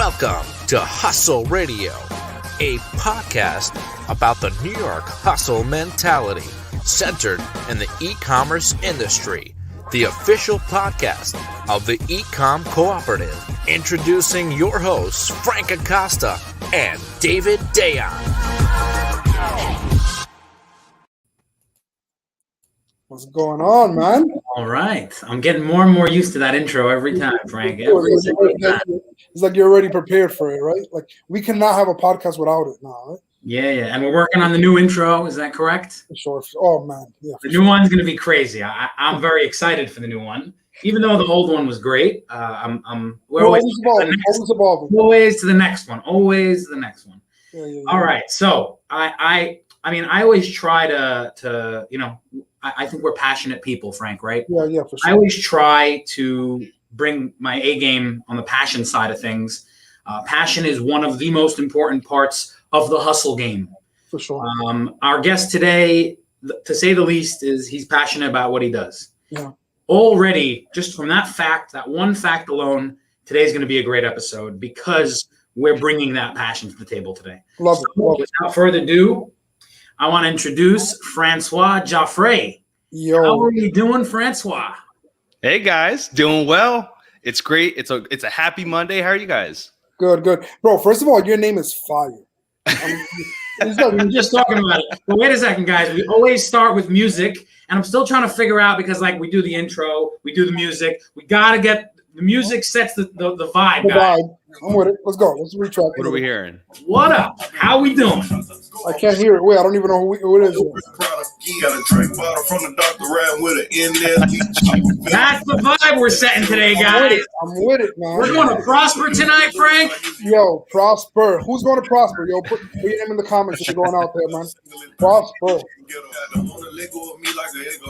Welcome to Hustle Radio, a podcast about the New York hustle mentality centered in the e-commerce industry, the official podcast of the E-Com Cooperative. Introducing your hosts, Frank Acosta and David Dayon. What's going on, man? All right. I'm getting more and more used to that intro every time, Frank. Every single time. It's like you're already prepared for it, right? Like we cannot have a podcast without it now, right? Yeah. And we're working on the new intro. Is that correct? For sure. Oh, man. Yeah, the new one's going to be crazy. I'm very excited for the new one. Even though the old one was great, we're always evolving. Always to the next one. Always to the next one. Yeah. All right. So I always try to I think we're passionate people, Frank, right? Yeah, for sure. I always try to bring my A game on the passion side of things. Passion is one of the most important parts of the hustle game. For sure. Our guest today, to say the least, he's passionate about what he does. Yeah. Already, just from that one fact alone, today's going to be a great episode because we're bringing that passion to the table today. Love it. Without further ado, I want to introduce Francois Jaffres. Yo. How are you doing, Francois? Hey guys, doing well. It's great. It's a happy Monday. How are you guys? Good. Bro, first of all, your name is fire. We're just talking about it. But wait a second, guys. We always start with music, and I'm still trying to figure out because we do the intro, we do the music. We gotta get the music sets the vibe, guys. I'm with it. Let's go. Let's retrack. What are we hearing? What up? How we doing? I can't hear it. Wait, I don't even know who it is. Got a drink bottle from the doctor riding with it in there. That's the vibe we're setting today, guys. I'm with it, man. We're going to Prosper tonight, Frank. Yo, Prosper. Who's going to Prosper? Yo, put your name in the comments if you're going out there, man. Prosper.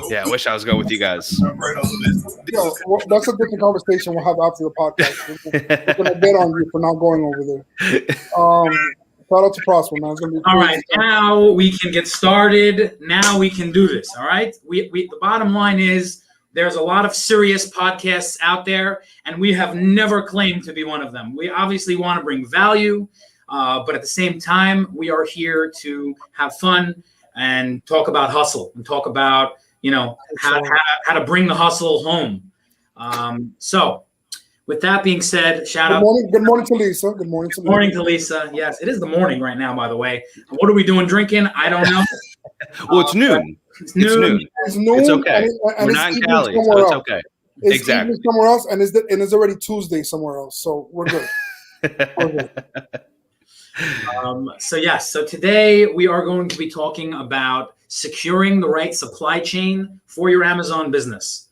Yeah, I wish I was going with you guys. Yo, that's a different conversation we'll have after the podcast. We're going to bet on you for not going over there. Shout out to Prosper, man. It's gonna be all right. Now we can get started. Now we can do this. All right. We the bottom line is there's a lot of serious podcasts out there, and we have never claimed to be one of them. We obviously want to bring value, but at the same time, we are here to have fun and talk about hustle and talk about how to bring the hustle home. So. With that being said, shout out. Good morning to Lisa. Good morning to Lisa. Morning to Lisa. Yes, it is the morning right now, by the way. What are we doing drinking? I don't know. Well, it's noon. It's noon. It's okay. We're not in Cali, so it's okay. It's exactly. Somewhere else, and it's already Tuesday somewhere else, so we're good. So today we are going to be talking about securing the right supply chain for your Amazon business.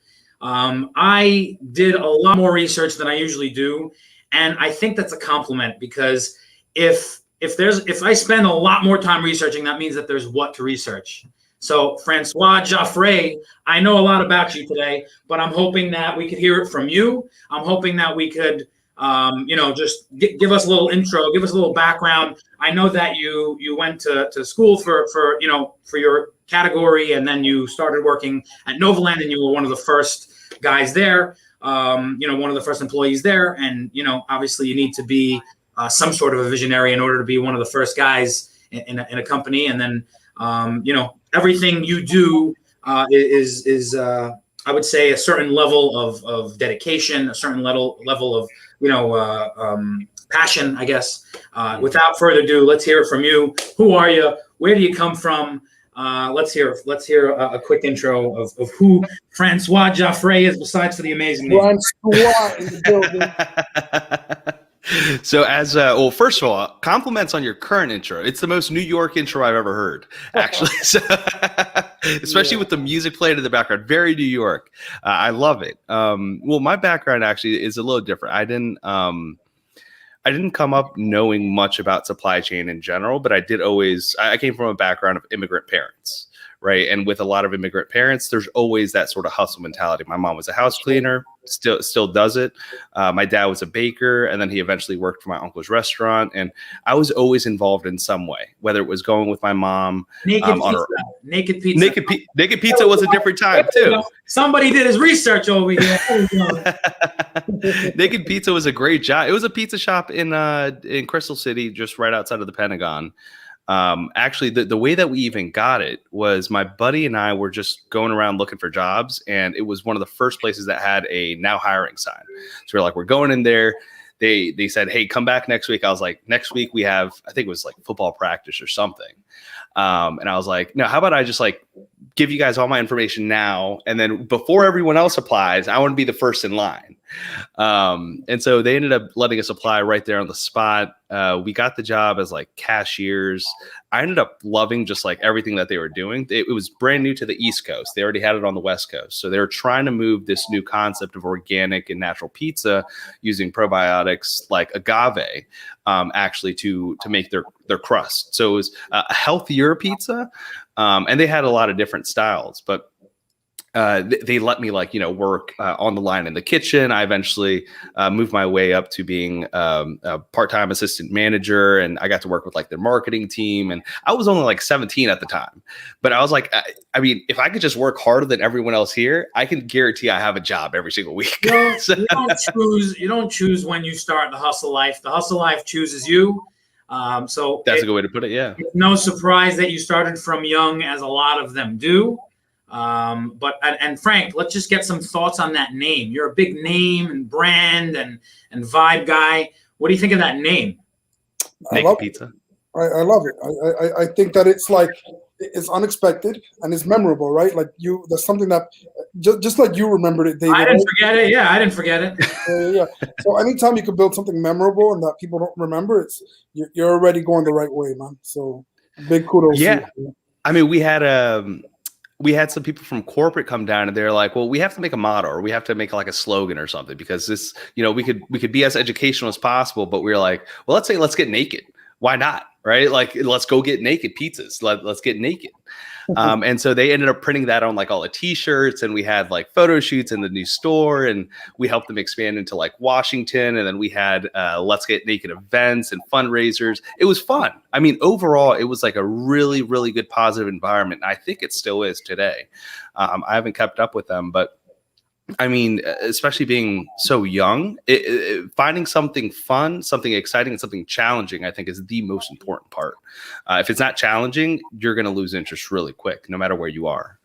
I did a lot more research than I usually do, and I think that's a compliment because if I spend a lot more time researching, that means that there's what to research. So Francois Jaffres, I know a lot about you today, but I'm hoping that we could hear it from you. I'm hoping that we could, just give us a little intro, give us a little background. I know that you went to school for your category, and then you started working at Noviland, and you were one of the first guys there, one of the first employees there. And, obviously you need to be some sort of a visionary in order to be one of the first guys in a company. And then, everything you do is I would say a certain level of dedication, a certain level of, passion, I guess. Without further ado, let's hear it from you. Who are you? Where do you come from? Let's hear a quick intro of who Francois Jaffres is, besides for the amazing name. Francois in the building. So first of all, compliments on your current intro. It's the most New York intro I've ever heard, actually. So, especially with the music played in the background, very New York. I love it. Well, my background actually is a little different. I didn't come up knowing much about supply chain in general, but I came from a background of immigrant parents, right? And with a lot of immigrant parents, there's always that sort of hustle mentality. My mom was a house cleaner, still does it. My dad was a baker, and then he eventually worked for my uncle's restaurant. And I was always involved in some way, whether it was going with my mom. Naked pizza. Naked pizza was a different time too. Somebody did his research over here. Naked Pizza was a great job. It was a pizza shop in Crystal City, just right outside of the Pentagon. Actually, the way that we even got it was my buddy and I were just going around looking for jobs, and it was one of the first places that had a now hiring sign. So we're like, we're going in there. They said, hey, come back next week. I was like, next week we have, I think it was like football practice or something. And I was like, no, how about I just like give you guys all my information now, and then before everyone else applies, I want to be the first in line. And so they ended up letting us apply right there on the spot. We got the job as like cashiers. I ended up loving just like everything that they were doing. It was brand new to the East Coast. They already had it on the West Coast. So they were trying to move this new concept of organic and natural pizza using probiotics like agave, actually to make their crust. So it was a healthier pizza. And they had a lot of different styles, but they let me work on the line in the kitchen. I eventually moved my way up to being a part-time assistant manager, and I got to work with like their marketing team. And I was only like 17 at the time, but I was like, I mean, if I could just work harder than everyone else here, I can guarantee I have a job every single week. You don't choose when you start the hustle life. The hustle life chooses you. So that's a good way to put it. Yeah. It's no surprise that you started from young, as a lot of them do. But Frank, let's just get some thoughts on that name. You're a big name and brand and vibe guy. What do you think of that name? Naked Pizza. I love it. I think that it's like, it's unexpected and it's memorable, right? Like there's something that just like you remembered it, David. I didn't forget it. Yeah, I didn't forget it. Yeah. So anytime you can build something memorable and that people don't remember, you're already going the right way, man. So big kudos. Yeah. To you. I mean, we had some people from corporate come down, and they're like, well, we have to make a motto, or we have to make like a slogan or something, because this, we could be as educational as possible, but we're like, well, let's get naked. Why not? Right? Like, let's go get naked pizzas. Let's get naked. And so they ended up printing that on like all the t-shirts, and we had like photo shoots in the new store, and we helped them expand into like Washington. And then we had Let's Get Naked events and fundraisers. It was fun. I mean, overall, it was like a really, really good positive environment. I think it still is today. I haven't kept up with them, but I mean, especially being so young, finding something fun, something exciting, and something challenging, I think, is the most important part. If it's not challenging, you're going to lose interest really quick, no matter where you are.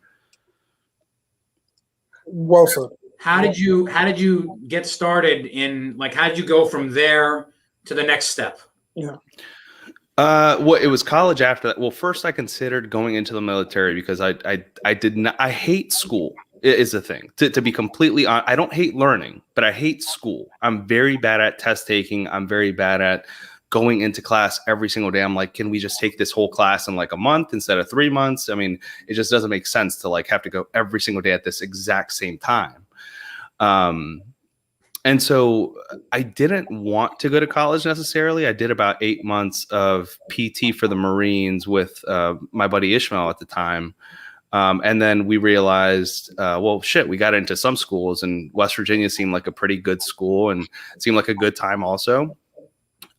Well said. How did you get started in, like, how did you go from there to the next step? Yeah. Well, it was college after that. Well, first I considered going into the military because I did not. I hate school. Is the thing. To be completely honest, I don't hate learning, but I hate school. I'm very bad at test taking. I'm very bad at going into class every single day. I'm like, can we just take this whole class in like a month instead of 3 months? I mean, it just doesn't make sense to like have to go every single day at this exact same time. And so I didn't want to go to college necessarily. I did about 8 months of PT for the Marines with my buddy Ishmael at the time. And then we realized, well, shit, we got into some schools, and West Virginia seemed like a pretty good school and seemed like a good time also.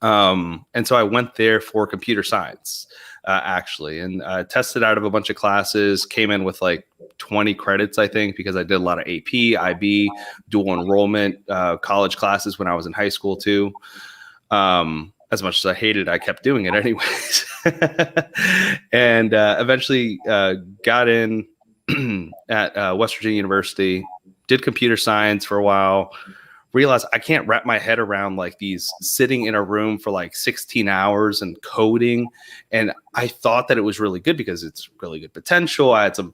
And so I went there for computer science, actually, and tested out of a bunch of classes, came in with like 20 credits, I think, because I did a lot of AP, IB, dual enrollment, college classes when I was in high school too. As much as I hated it, I kept doing it anyways. And eventually got in at West Virginia University, did computer science for a while, realized I can't wrap my head around like these sitting in a room for like 16 hours and coding. And I thought that it was really good because it's really good potential. I had some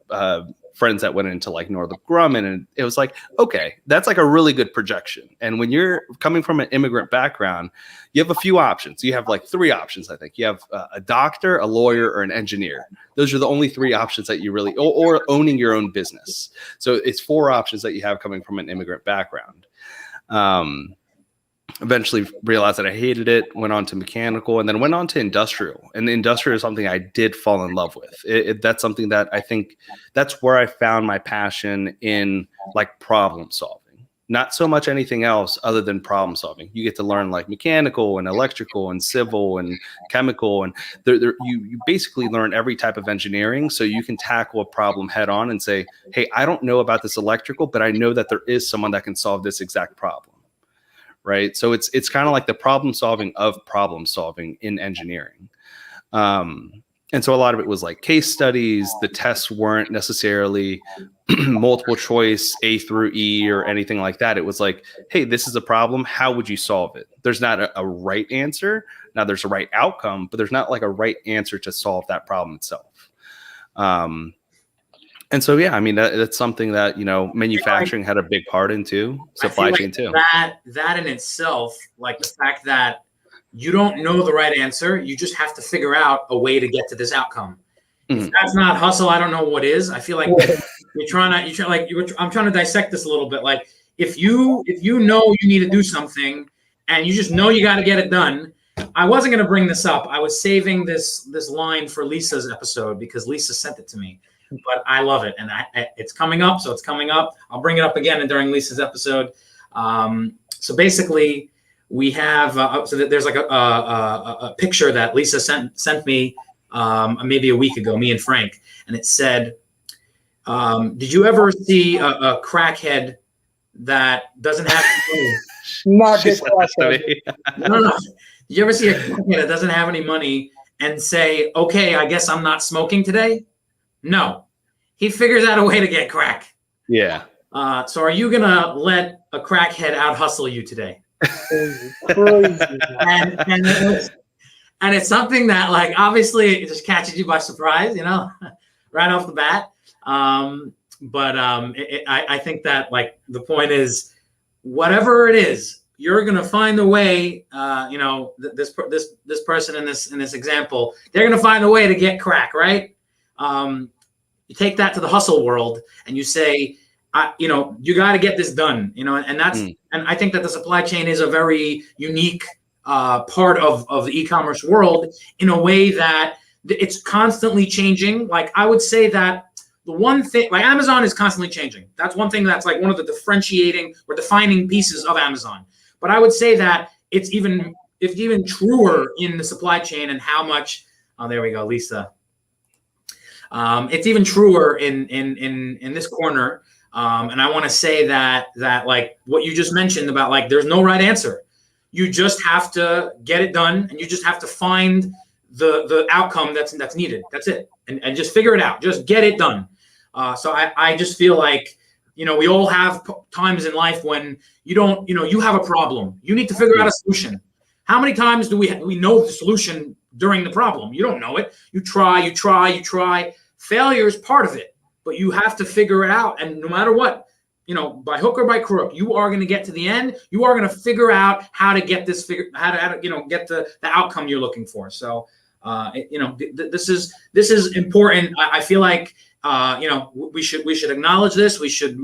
friends that went into like Northrop Grumman, and it was like, okay, that's like a really good projection. And when you're coming from an immigrant background, you have a few options. You have like 3 options, I think. You have a doctor, a lawyer, or an engineer. Those are the only 3 options that you really, or owning your own business. So it's 4 options that you have coming from an immigrant background. Eventually realized that I hated it, went on to mechanical, and then went on to industrial. And the industrial is something I did fall in love with. That's something that I think that's where I found my passion in like problem solving. Not so much anything else other than problem solving. You get to learn like mechanical and electrical and civil and chemical. And you basically learn every type of engineering so you can tackle a problem head on and say, hey, I don't know about this electrical, but I know that there is someone that can solve this exact problem. Right. So it's kind of like the problem solving in engineering. And so a lot of it was like case studies. The tests weren't necessarily multiple choice A through E or anything like that. It was like, hey, this is a problem. How would you solve it? There's not a right answer. Now there's a right outcome, but there's not like a right answer to solve that problem itself. And so, yeah, I mean, that's something that, manufacturing had a big part in too, supply chain too. That in itself, like the fact that you don't know the right answer, you just have to figure out a way to get to this outcome. If that's not hustle, I don't know what is. I feel like I'm trying to dissect this a little bit. Like if you know you need to do something and you just know you got to get it done. I wasn't going to bring this up. I was saving this line for Lisa's episode because Lisa sent it to me. But I love it, and it's coming up, so it's coming up. I'll bring it up again during Lisa's episode. So basically, we have there's like a picture that Lisa sent me maybe a week ago, me and Frank, and it said, "Did you ever see a crackhead that doesn't have money?" Not get crackhead. No. Did you ever see a crackhead that doesn't have any money and say, "Okay, I guess I'm not smoking today"? No, he figures out a way to get crack. Yeah. So are you gonna let a crackhead out hustle you today? Crazy. And it's something that, like, obviously it just catches you by surprise, right off the bat. I think that, like, the point is, whatever it is, you're gonna find a way. This person in this example, they're gonna find a way to get crack, right? You take that to the hustle world and you say, you got to get this done, and that's, and I think that the supply chain is a very unique part of the e-commerce world in a way that it's constantly changing. Like I would say that the one thing, like Amazon is constantly changing. That's one thing that's like one of the differentiating or defining pieces of Amazon. But I would say that it's even truer in the supply chain and how much, oh, there we go, Lisa. It's even truer in this corner. And I want to say that like what you just mentioned about, like, there's no right answer. You just have to get it done, and you just have to find the outcome that's needed. That's it. And just figure it out. Just get it done. So I just feel like, we all have times in life when you have a problem. You need to figure out a solution. How many times do we know the solution during the problem? You don't know it. You try. Failure is part of it, but you have to figure it out. And no matter what, by hook or by crook, you are going to get to the end. You are going to figure out how to get this get the outcome you're looking for. So, this is important. I feel like, we should acknowledge this. We should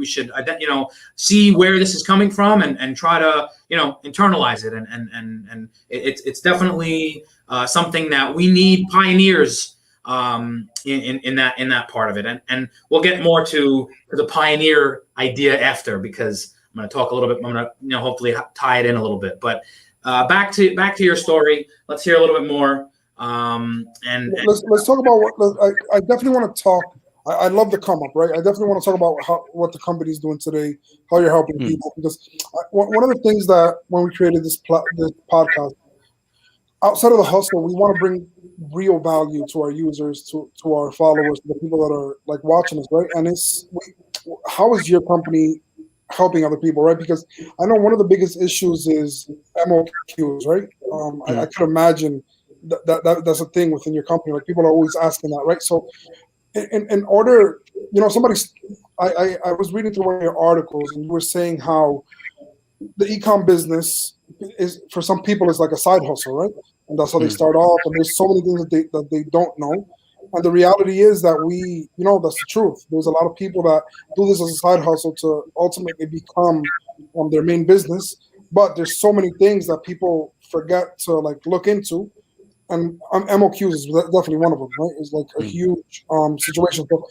see where this is coming from and try to, internalize it. And it's definitely something that we need pioneers in that part of it, and we'll get more to the pioneer idea after, because I'm going to talk a little bit. I'm going to hopefully tie it in a little bit. But back to your story. Let's hear a little bit more. And let's talk about what I definitely want to talk. I love the come up, right? I definitely want to talk about what the company is doing today, how you're helping people, because one of the things that when we created this podcast, outside of the hustle, we want to bring real value to our users, to our followers, to the people that are like watching us, right? And how is your company helping other people, right? Because I know one of the biggest issues is MOQs, right? I could imagine that's a thing within your company. Like people are always asking that, right? So in order, I was reading through one of your articles and you were saying how the e-com business is, for some people, is like a side hustle, right? And that's how they start off. And there's so many things that they don't know. And the reality is that that's the truth. There's a lot of people that do this as a side hustle to ultimately become their main business. but there's so many things that people forget to like look into, and MOQs is definitely one of them, right? It's like a huge situation. So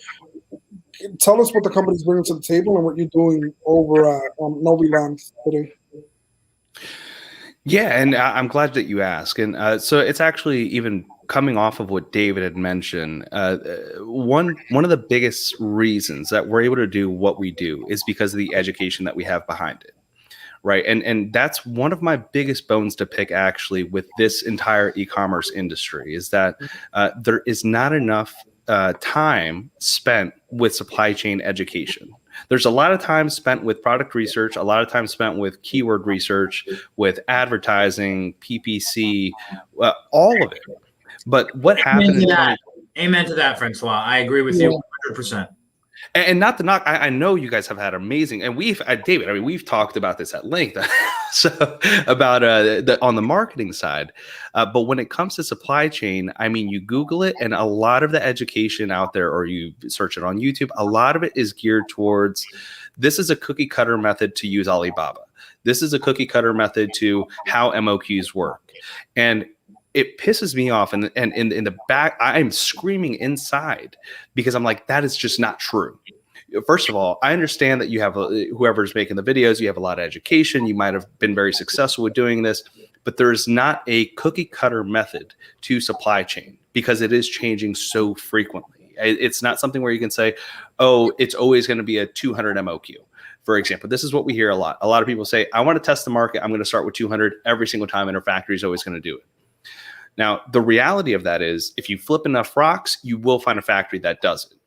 tell us what the company's bringing to the table and what you're doing over at Noviland today. Yeah, and I'm glad that you asked. And so it's actually even coming off of what David had mentioned. One of the biggest reasons that we're able to do what we do is because of the education that we have behind it, right? And that's one of my biggest bones to pick actually with this entire e-commerce industry is that there is not enough time spent with supply chain education. There's a lot of time spent with product research, a lot of time spent with keyword research, with advertising, PPC, all of it. But what happened? Amen to that, Francois. I agree with you 100%. And not to knock, I know you guys have had amazing, and David, I mean, we've talked about this at length, so about on the marketing side. But when it comes to supply chain, I mean, you Google it, and a lot of the education out there, or you search it on YouTube, a lot of it is geared towards this is a cookie cutter method to use Alibaba. This is a cookie cutter method to how MOQs work, and it pisses me off, and in the back, I'm screaming inside because I'm like, that is just not true. First of all, I understand that you have whoever's making the videos, you have a lot of education, you might have been very successful with doing this, but there is not a cookie cutter method to supply chain because it is changing so frequently. It's not something where you can say, oh, it's always going to be a 200 MOQ. For example, this is what we hear a lot. A lot of people say, I want to test the market. I'm going to start with 200 every single time, and our factory is always going to do it. Now, the reality of that is if you flip enough rocks, you will find a factory that does it.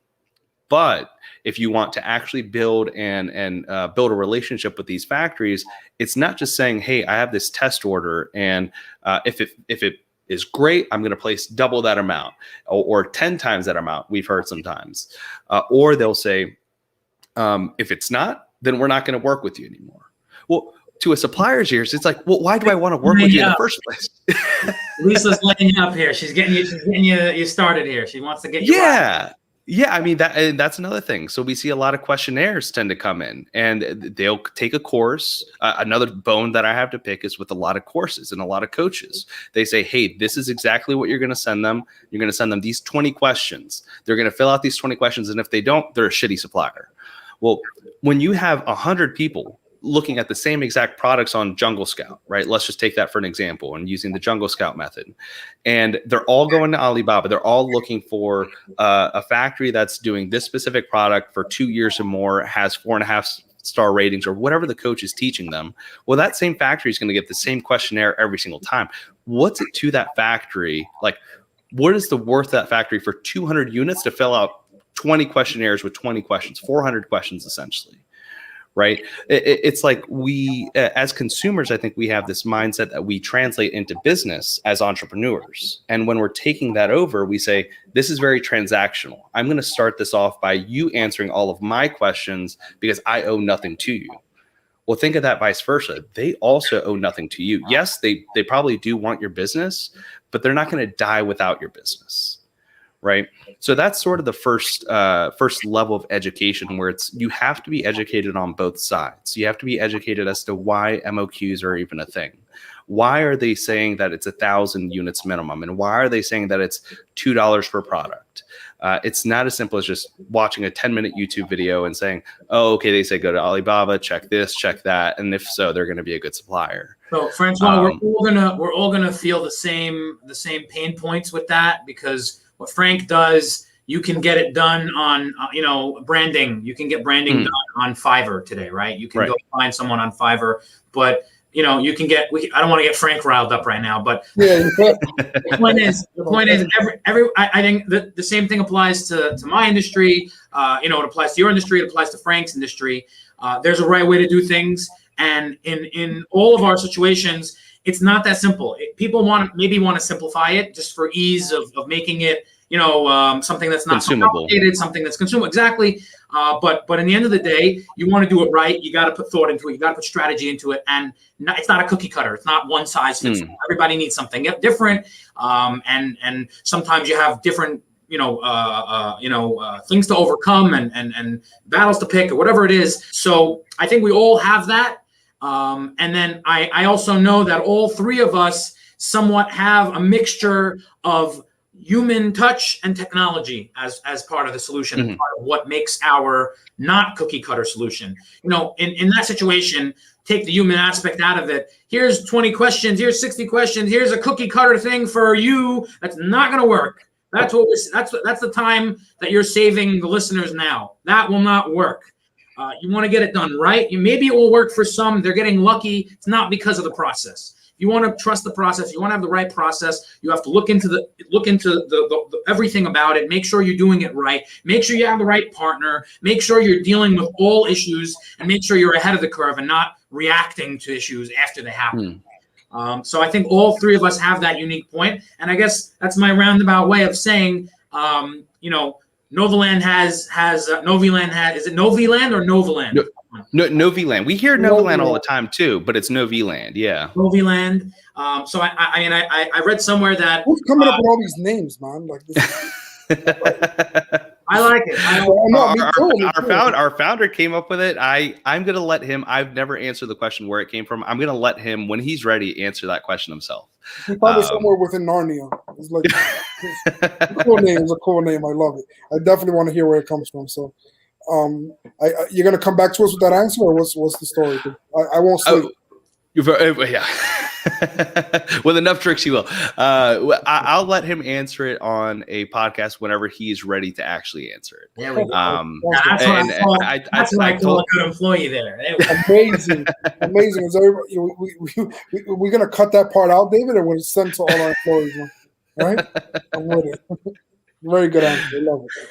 But if you want to actually build and build a relationship with these factories, it's not just saying, hey, I have this test order, and if it is great, I'm going to place double that amount or 10 times that amount, we've heard sometimes. Or they'll say, if it's not, then we're not going to work with you anymore. Well, to a supplier's ears, it's like, well, why do I want to work with you in the first place? Lisa's letting you up here. She's getting you started here. She wants to get you out. Yeah, I mean, that's another thing. So we see a lot of questionnaires tend to come in, and they'll take a course. Another bone that I have to pick is with a lot of courses and a lot of coaches. They say, hey, this is exactly what you're going to send them. You're going to send them these 20 questions. They're going to fill out these 20 questions, and if they don't, they're a shitty supplier. Well, when you have 100 people looking at the same exact products on Jungle Scout, right? Let's just take that for an example and using the Jungle Scout method. And they're all going to Alibaba. They're all looking for a factory that's doing this specific product for 2 years or more, has 4.5-star ratings or whatever the coach is teaching them. Well, that same factory is going to get the same questionnaire every single time. What's it to that factory? Like, what is the worth of that factory for 200 units to fill out 20 questionnaires with 20 questions, 400 questions essentially? Right. It's like we, as consumers, I think we have this mindset that we translate into business as entrepreneurs. And when we're taking that over, we say, this is very transactional. I'm going to start this off by you answering all of my questions because I owe nothing to you. Well, think of that vice versa. They also owe nothing to you. Yes, they probably do want your business, but they're not going to die without your business. Right. So that's sort of the first level of education where you have to be educated on both sides. You have to be educated as to why MOQs are even a thing. Why are they saying that it's 1,000 units minimum? And why are they saying that it's $2 per product? It's not as simple as just watching a 10-minute YouTube video and saying, oh, okay, they say go to Alibaba, check this, check that. And if so, they're going to be a good supplier. So Francois, we're all gonna feel the same pain points with that, because what Frank does, you can get it done on, branding. You can get branding done on Fiverr today, right? You can go find someone on Fiverr, but you can get. I don't want to get Frank riled up right now, but the point is, I think the same thing applies to my industry. It applies to your industry. It applies to Frank's industry. There's a right way to do things, and in all of our situations, it's not that simple. People maybe want to simplify it just for ease of making it, something that's not consumable, something that's consumable. Exactly. But in the end of the day, you want to do it right. You got to put thought into it. You got to put strategy into it. And it's not a cookie cutter. It's not one size fits all. Everybody needs something different. And sometimes you have different, things to overcome and battles to pick or whatever it is. So I think we all have that. And then I also know that all three of us somewhat have a mixture of human touch and technology as part of the solution, and part of what makes our not cookie cutter solution. You know, in that situation, take the human aspect out of it. Here's 20 questions, here's 60 questions, here's a cookie cutter thing for you. That's not going to work. That's the time that you're saving the listeners now. That will not work. You want to get it done right. Maybe it will work for some. They're getting lucky. It's not because of the process. You want to trust the process. You want to have the right process. You have to look into the everything about it. Make sure you're doing it right. Make sure you have the right partner. Make sure you're dealing with all issues, and make sure you're ahead of the curve and not reacting to issues after they happen. So I think all three of us have that unique point, and I guess that's my roundabout way of saying, you know, Noviland has Noviland has, is it Noviland or Noviland? No, Noviland. We hear Noviland all the time too, but it's Noviland. Yeah. Noviland. So I read somewhere that who's coming up with all these names, man? Like this. I like it. Our founder came up with it. I'm gonna let him. I've never answered the question where it came from. I'm gonna let him, when he's ready, answer that question himself. He's probably somewhere within Narnia. It's like a cool name. It's a cool name. I love it. I definitely want to hear where it comes from. So, you're gonna come back to us with that answer, or what's the story? I won't sleep. Yeah. With enough tricks, you will. I'll let him answer it on a podcast whenever he's ready to actually answer it. There we go. That's what I call a good employee there. Amazing. Is everybody, we're going to cut that part out, David, or we'll send to all our employees? All right? I'm with it. Very good answer. I love it.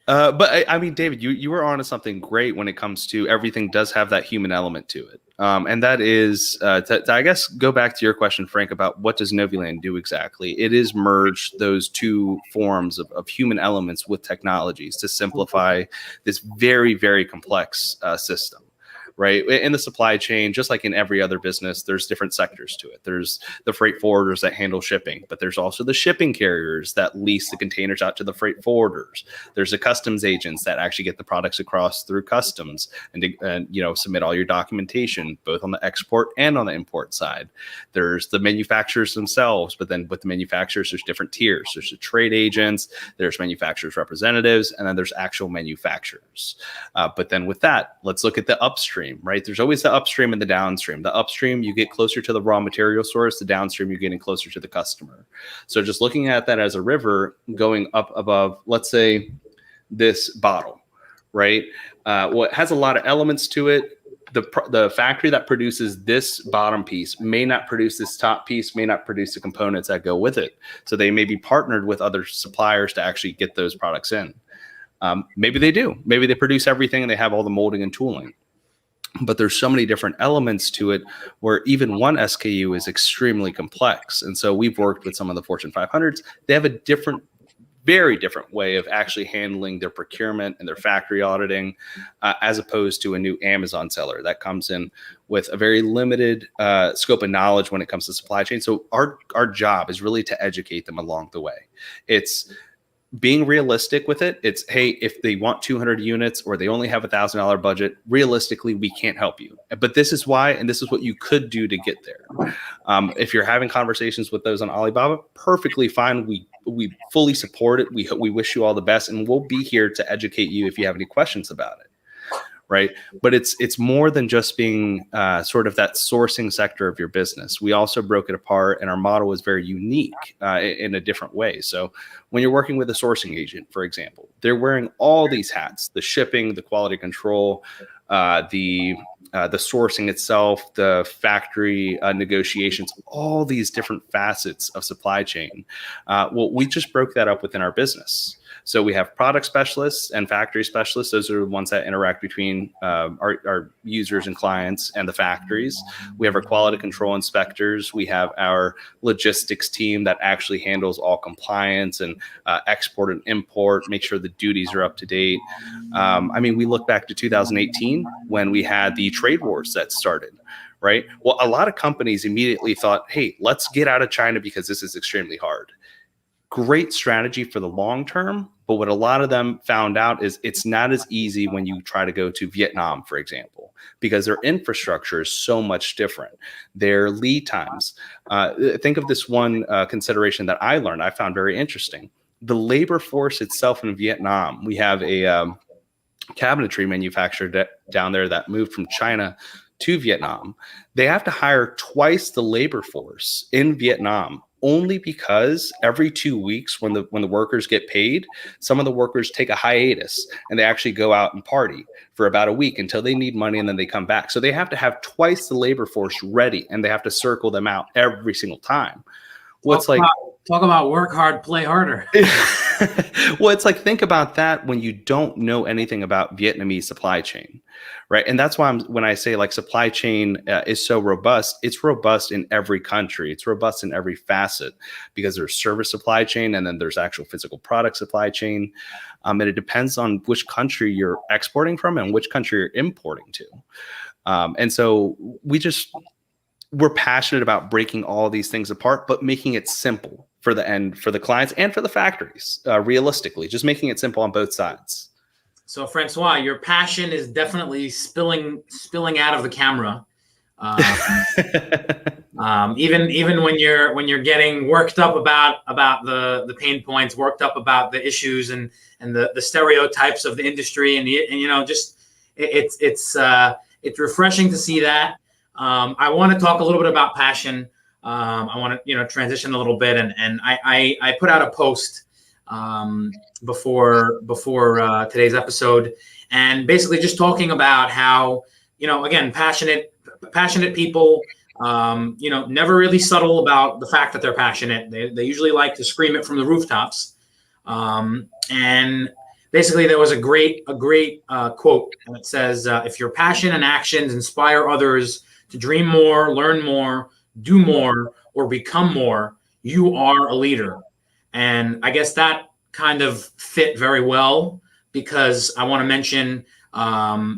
But I mean, David, you were onto something great when it comes to everything does have that human element to it. And that is, to I guess, go back to your question, Frank, about what does Noviland do exactly? It is merge those two forms of human elements with technologies to simplify this very, very complex system. Right? In the supply chain, just like in every other business, there's different sectors to it. There's the freight forwarders that handle shipping, but there's also the shipping carriers that lease the containers out to the freight forwarders. There's the customs agents that actually get the products across through customs and submit all your documentation, both on the export and on the import side. There's the manufacturers themselves, but then with the manufacturers, there's different tiers. There's the trade agents, there's manufacturers representatives, and then there's actual manufacturers. But then with that, let's look at the upstream. Right? There's always the upstream and the downstream. The upstream, you get closer to the raw material source. The downstream, you're getting closer to the customer. So just looking at that as a river going up above, let's say this bottle, right? What has a lot of elements to it. The factory that produces this bottom piece may not produce this top piece, may not produce the components that go with it. So they may be partnered with other suppliers to actually get those products in. Maybe they do. Maybe they produce everything and they have all the molding and tooling. But there's so many different elements to it where even one SKU is extremely complex. And so we've worked with some of the Fortune 500s. They have a very different way of actually handling their procurement and their factory auditing, as opposed to a new Amazon seller that comes in with a very limited scope of knowledge when it comes to supply chain. So our job is really to educate them along the way. It's being realistic with it. It's, hey, if they want 200 units or they only have $1,000 budget, realistically, we can't help you. But this is why, and this is what you could do to get there. If you're having conversations with those on Alibaba, perfectly fine. We fully support it. We wish you all the best, and we'll be here to educate you if you have any questions about it. Right. But it's more than just being sort of that sourcing sector of your business. We also broke it apart, and our model is very unique in a different way. So when you're working with a sourcing agent, for example, they're wearing all these hats: the shipping, the quality control, the sourcing itself, the factory negotiations, all these different facets of supply chain. Well, we just broke that up within our business. So we have product specialists and factory specialists. Those are the ones that interact between our users and clients and the factories. We have our quality control inspectors. We have our logistics team that actually handles all compliance and export and import, make sure the duties are up to date. We look back to 2018 when we had the trade wars that started. Right. Well, a lot of companies immediately thought, hey, let's get out of China because this is extremely hard. Great strategy for the long term, But what a lot of them found out is it's not as easy when you try to go to Vietnam, for example, because their infrastructure is so much different. Their lead times. Think of this one consideration that I learned, I found very interesting. The labor force itself in Vietnam, we have a cabinetry manufacturer down there that moved from China to Vietnam. They have to hire twice the labor force in Vietnam, only because every 2 weeks when the workers get paid, some of the workers take a hiatus and they actually go out and party for about a week until they need money, and then they come back. So they have to have twice the labor force ready, and they have to circle them out every single time. Talk about work hard, play harder. Well, it's like, think about that when you don't know anything about Vietnamese supply chain, right? And that's why when I say like supply chain is so robust, it's robust in every country. It's robust in every facet, because there's service supply chain, and then there's actual physical product supply chain. And it depends on which country you're exporting from and which country you're importing to. And so we're passionate about breaking all these things apart, but making it simple for the clients and for the factories, realistically, just making it simple on both sides. So Francois, your passion is definitely spilling out of the camera. Even when you're getting worked up about the pain points, worked up about the issues and the stereotypes of the industry, and it's refreshing to see that. I want to talk a little bit about passion. I want to transition a little bit, and I put out a post before today's episode, and basically just talking about how again, passionate people never really subtle about the fact that they're passionate. They usually like to scream it from the rooftops, and basically there was a great quote, and it says, if your passion and actions inspire others to dream more, learn more, do more, or become more, you are a leader. And I guess that kind of fit very well, because I want to mention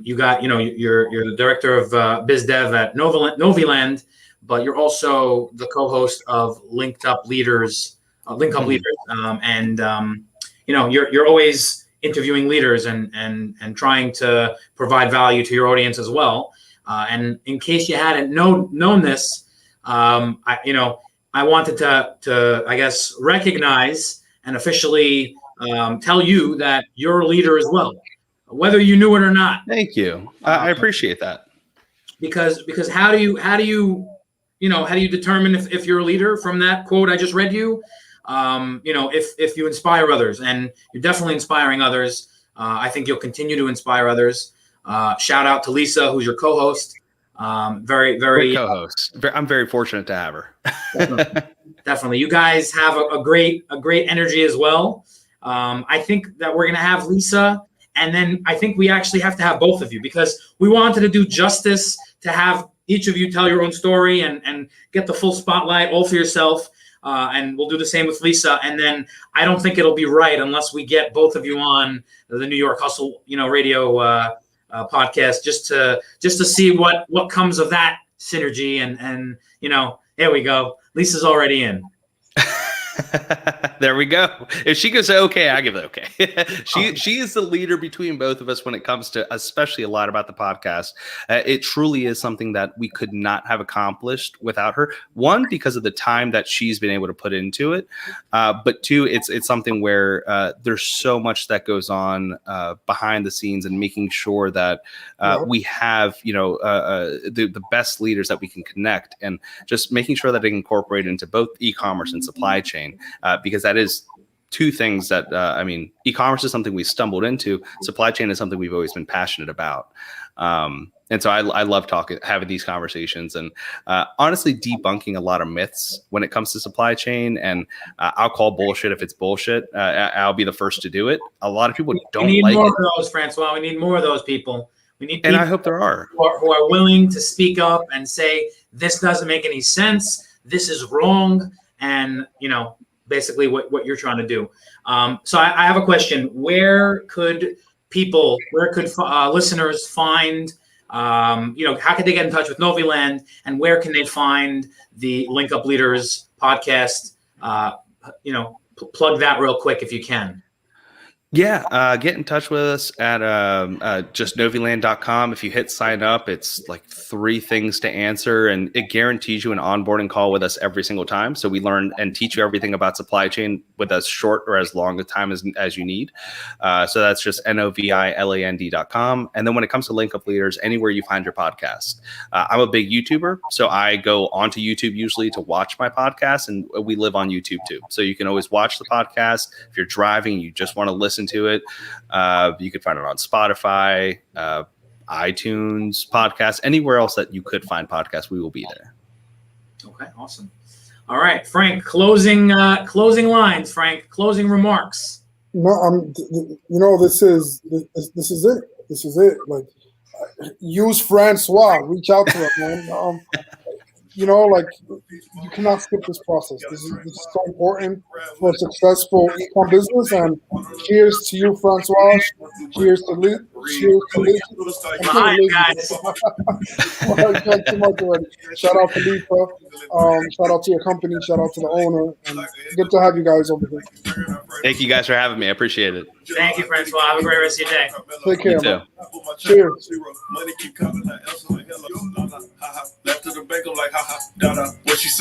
you're the director of biz dev at Noviland, but you're also the co-host of Link Up Leaders, and you're always interviewing leaders and trying to provide value to your audience as well. And in case you hadn't known this, I wanted to I guess recognize and officially tell you that you're a leader as well, whether you knew it or not. Thank you. I appreciate that. Because how do you determine if you're a leader from that quote I just read you? If you inspire others, and you're definitely inspiring others. I think you'll continue to inspire others. Shout out to Lisa, who's your co-host. Very great co-host. I'm very fortunate to have her. Definitely. You guys have a great energy as well. I think that we're going to have Lisa, and then I think we actually have to have both of you, because we wanted to do justice to have each of you tell your own story and get the full spotlight all for yourself. And we'll do the same with Lisa. And then I don't think it'll be right unless we get both of you on the New York Hustle, radio podcast, just to see what comes of that synergy. And there we go. Lisa's already in. There we go. If she goes okay, I give it okay. She is the leader between both of us when it comes to, especially a lot about the podcast. It truly is something that we could not have accomplished without her. One, because of the time that she's been able to put into it, but two, it's something where there's so much that goes on behind the scenes, and making sure that we have the best leaders that we can connect, and just making sure that they incorporate into both e-commerce and supply chain. Because that is two things that, e-commerce is something we stumbled into. Supply chain is something we've always been passionate about. And so I love having these conversations, and honestly debunking a lot of myths when it comes to supply chain. And I'll call bullshit if it's bullshit. I'll be the first to do it. A lot of people don't like it. We need more of those, Francois. We need more of those people. We need people, and I hope there are, who are willing to speak up and say, this doesn't make any sense. This is wrong. And, basically what you're trying to do. So I have a question. Where could listeners find, how could they get in touch with Noviland, and where can they find the Link Up Leaders podcast? Plug that real quick if you can. Yeah, get in touch with us at just noviland.com. If you hit sign up, it's like 3 things to answer, and it guarantees you an onboarding call with us every single time. So we learn and teach you everything about supply chain with as short or as long a time as you need. So that's just noviland.com. And then when it comes to Link Up Leaders, anywhere you find your podcast. I'm a big YouTuber, so I go onto YouTube usually to watch my podcast, and we live on YouTube too. So you can always watch the podcast. If you're driving, you just want to listen to it. You can find it on Spotify, iTunes, podcasts, anywhere else that you could find podcasts, we will be there. Okay, awesome. All right, Frank, closing lines, Frank, closing remarks. No, this is it. This is it. Like, use Francois. Reach out to him, man. Like, you cannot skip this process. This is so important for a successful e-com business. And cheers to you, Francois. Cheers to Lee. Cheers to Lee. Hi, guys. Too much already. Shout out to Lisa. Shout out to your company. Shout out to the owner. And good to have you guys over here. Thank you guys for having me. I appreciate it. Thank you, Francois. Have a great rest of your day. Take care, man. Cheers. Money keep coming like left to the bank. I'm like, what she saying?